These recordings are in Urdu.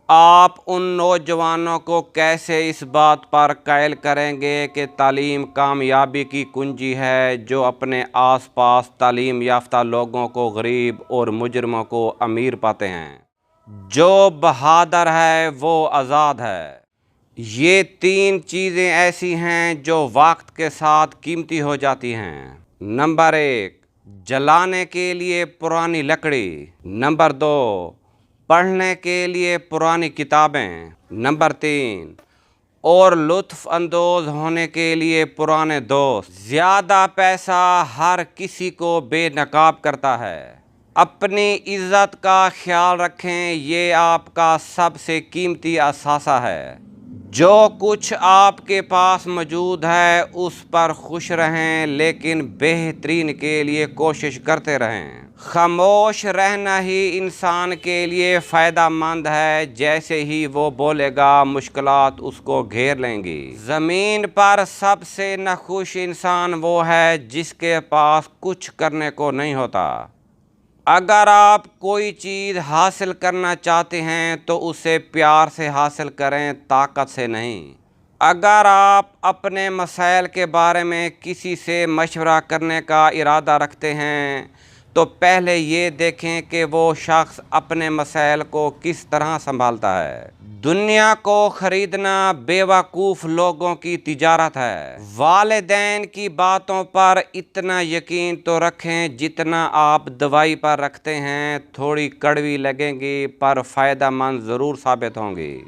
آپ ان نوجوانوں کو کیسے اس بات پر قائل کریں گے کہ تعلیم کامیابی کی کنجی ہے جو اپنے آس پاس تعلیم یافتہ لوگوں کو غریب اور مجرموں کو امیر پاتے ہیں؟ جو بہادر ہے وہ آزاد ہے۔ یہ تین چیزیں ایسی ہیں جو وقت کے ساتھ قیمتی ہو جاتی ہیں۔ نمبر 1، جلانے کے لیے پرانی لکڑی۔ نمبر 2، پڑھنے کے لیے پرانی کتابیں۔ نمبر 3، اور لطف اندوز ہونے کے لیے پرانے دوست۔ زیادہ پیسہ ہر کسی کو بے نقاب کرتا ہے۔ اپنی عزت کا خیال رکھیں، یہ آپ کا سب سے قیمتی اثاثہ ہے۔ جو کچھ آپ کے پاس موجود ہے اس پر خوش رہیں، لیکن بہترین کے لیے کوشش کرتے رہیں۔ خاموش رہنا ہی انسان کے لیے فائدہ مند ہے۔ جیسے ہی وہ بولے گا مشکلات اس کو گھیر لیں گی۔ زمین پر سب سے ناخوش انسان وہ ہے جس کے پاس کچھ کرنے کو نہیں ہوتا۔ اگر آپ کوئی چیز حاصل کرنا چاہتے ہیں تو اسے پیار سے حاصل کریں، طاقت سے نہیں۔ اگر آپ اپنے مسائل کے بارے میں کسی سے مشورہ کرنے کا ارادہ رکھتے ہیں تو پہلے یہ دیکھیں کہ وہ شخص اپنے مسائل کو کس طرح سنبھالتا ہے۔ دنیا کو خریدنا بیوقوف لوگوں کی تجارت ہے۔ والدین کی باتوں پر اتنا یقین تو رکھیں جتنا آپ دوائی پر رکھتے ہیں۔ تھوڑی کڑوی لگیں گی پر فائدہ مند ضرور ثابت ہوں گی۔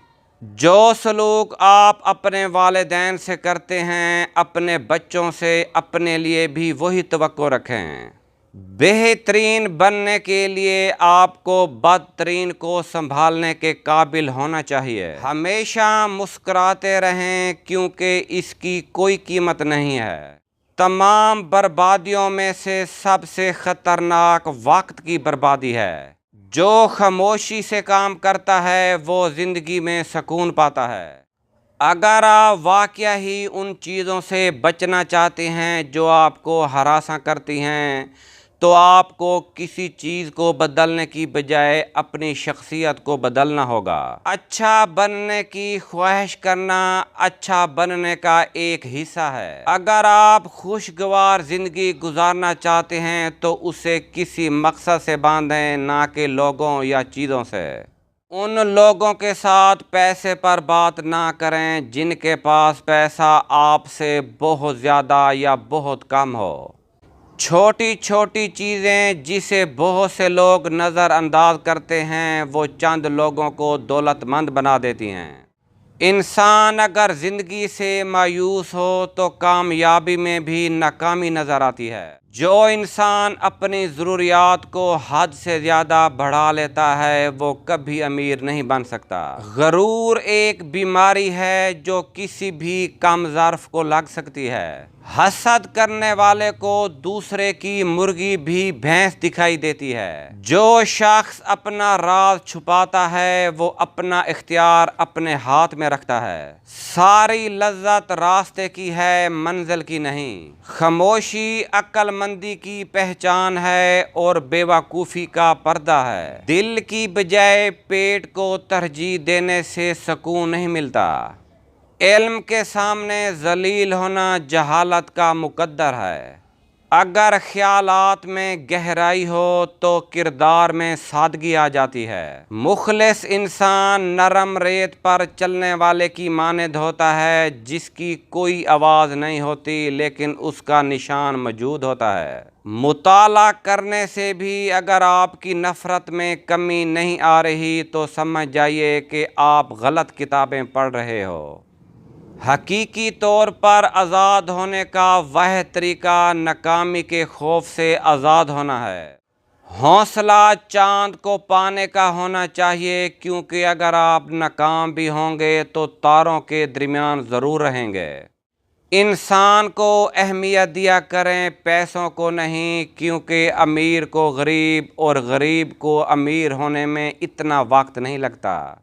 جو سلوک آپ اپنے والدین سے کرتے ہیں، اپنے بچوں سے اپنے لیے بھی وہی توقع رکھیں۔ بہترین بننے کے لیے آپ کو بدترین کو سنبھالنے کے قابل ہونا چاہیے۔ ہمیشہ مسکراتے رہیں کیونکہ اس کی کوئی قیمت نہیں ہے۔ تمام بربادیوں میں سے سب سے خطرناک وقت کی بربادی ہے۔ جو خاموشی سے کام کرتا ہے وہ زندگی میں سکون پاتا ہے۔ اگر آپ واقعہ ہی ان چیزوں سے بچنا چاہتے ہیں جو آپ کو ہراساں کرتی ہیں تو آپ کو کسی چیز کو بدلنے کی بجائے اپنی شخصیت کو بدلنا ہوگا۔ اچھا بننے کی خواہش کرنا اچھا بننے کا ایک حصہ ہے۔ اگر آپ خوشگوار زندگی گزارنا چاہتے ہیں تو اسے کسی مقصد سے باندھیں، نہ کہ لوگوں یا چیزوں سے۔ ان لوگوں کے ساتھ پیسے پر بات نہ کریں جن کے پاس پیسہ آپ سے بہت زیادہ یا بہت کم ہو۔ چھوٹی چھوٹی چیزیں جسے بہت سے لوگ نظر انداز کرتے ہیں وہ چند لوگوں کو دولت مند بنا دیتی ہیں۔ انسان اگر زندگی سے مایوس ہو تو کامیابی میں بھی ناکامی نظر آتی ہے۔ جو انسان اپنی ضروریات کو حد سے زیادہ بڑھا لیتا ہے وہ کبھی امیر نہیں بن سکتا۔ غرور ایک بیماری ہے جو کسی بھی کم ظرف کو لگ سکتی ہے۔ حسد کرنے والے کو دوسرے کی مرغی بھی بھینس دکھائی دیتی ہے۔ جو شخص اپنا راز چھپاتا ہے وہ اپنا اختیار اپنے ہاتھ میں رکھتا ہے۔ ساری لذت راستے کی ہے، منزل کی نہیں۔ خاموشی عقل مندی کی پہچان ہے اور بیوقوفی کا پردہ ہے۔ دل کی بجائے پیٹ کو ترجیح دینے سے سکون نہیں ملتا۔ علم کے سامنے ذلیل ہونا جہالت کا مقدر ہے۔ اگر خیالات میں گہرائی ہو تو کردار میں سادگی آ جاتی ہے۔ مخلص انسان نرم ریت پر چلنے والے کی مانند ہوتا ہے جس کی کوئی آواز نہیں ہوتی لیکن اس کا نشان موجود ہوتا ہے۔ مطالعہ کرنے سے بھی اگر آپ کی نفرت میں کمی نہیں آ رہی تو سمجھ جائیے کہ آپ غلط کتابیں پڑھ رہے ہو۔ حقیقی طور پر آزاد ہونے کا واحد طریقہ ناکامی کے خوف سے آزاد ہونا ہے۔ حوصلہ چاند کو پانے کا ہونا چاہیے کیونکہ اگر آپ ناکام بھی ہوں گے تو تاروں کے درمیان ضرور رہیں گے۔ انسان کو اہمیت دیا کریں، پیسوں کو نہیں، کیونکہ امیر کو غریب اور غریب کو امیر ہونے میں اتنا وقت نہیں لگتا۔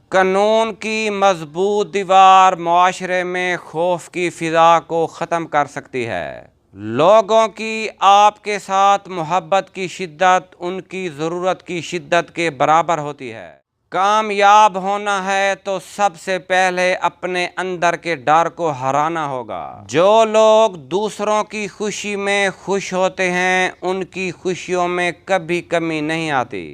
قانون کی مضبوط دیوار معاشرے میں خوف کی فضا کو ختم کر سکتی ہے۔ لوگوں کی آپ کے ساتھ محبت کی شدت ان کی ضرورت کی شدت کے برابر ہوتی ہے۔ کامیاب ہونا ہے تو سب سے پہلے اپنے اندر کے ڈر کو ہرانا ہوگا۔ جو لوگ دوسروں کی خوشی میں خوش ہوتے ہیں ان کی خوشیوں میں کبھی کمی نہیں آتی۔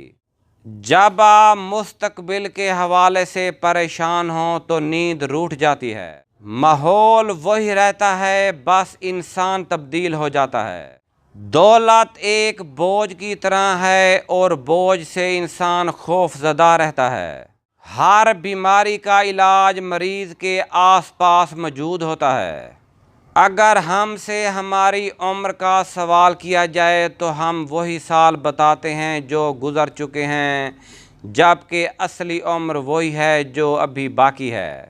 جب آپ مستقبل کے حوالے سے پریشان ہوں تو نیند روٹھ جاتی ہے۔ ماحول وہی رہتا ہے، بس انسان تبدیل ہو جاتا ہے۔ دولت ایک بوجھ کی طرح ہے اور بوجھ سے انسان خوف زدہ رہتا ہے۔ ہر بیماری کا علاج مریض کے آس پاس موجود ہوتا ہے۔ اگر ہم سے ہماری عمر کا سوال کیا جائے تو ہم وہی سال بتاتے ہیں جو گزر چکے ہیں، جبکہ اصلی عمر وہی ہے جو ابھی باقی ہے۔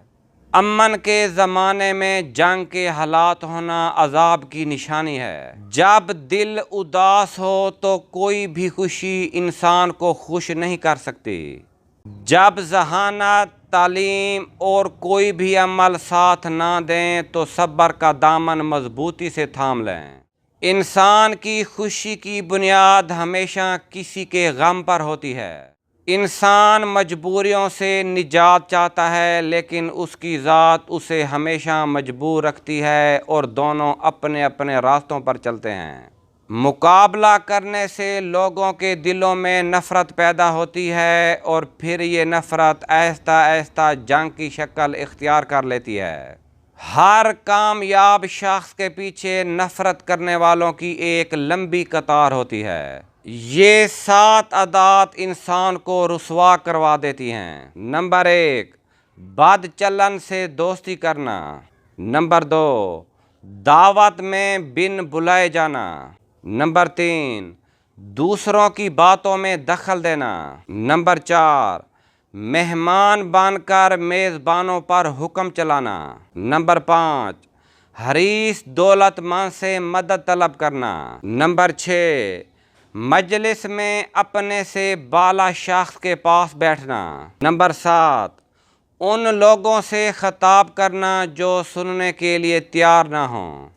امن کے زمانے میں جنگ کے حالات ہونا عذاب کی نشانی ہے۔ جب دل اداس ہو تو کوئی بھی خوشی انسان کو خوش نہیں کر سکتی۔ جب ذہانت، تعلیم اور کوئی بھی عمل ساتھ نہ دیں تو صبر کا دامن مضبوطی سے تھام لیں۔ انسان کی خوشی کی بنیاد ہمیشہ کسی کے غم پر ہوتی ہے۔ انسان مجبوریوں سے نجات چاہتا ہے لیکن اس کی ذات اسے ہمیشہ مجبور رکھتی ہے اور دونوں اپنے اپنے راستوں پر چلتے ہیں۔ مقابلہ کرنے سے لوگوں کے دلوں میں نفرت پیدا ہوتی ہے اور پھر یہ نفرت آہستہ آہستہ جنگ کی شکل اختیار کر لیتی ہے۔ ہر کامیاب شخص کے پیچھے نفرت کرنے والوں کی ایک لمبی قطار ہوتی ہے۔ یہ 7 عادات انسان کو رسوا کروا دیتی ہیں۔ نمبر 1، بد چلن سے دوستی کرنا۔ نمبر 2، دعوت میں بن بلائے جانا۔ نمبر 3، دوسروں کی باتوں میں دخل دینا۔ نمبر 4، مہمان بن کر میزبانوں پر حکم چلانا۔ نمبر 5، حریص دولت مند سے مدد طلب کرنا۔ نمبر 6، مجلس میں اپنے سے بالا شخص کے پاس بیٹھنا۔ نمبر 7، ان لوگوں سے خطاب کرنا جو سننے کے لیے تیار نہ ہوں۔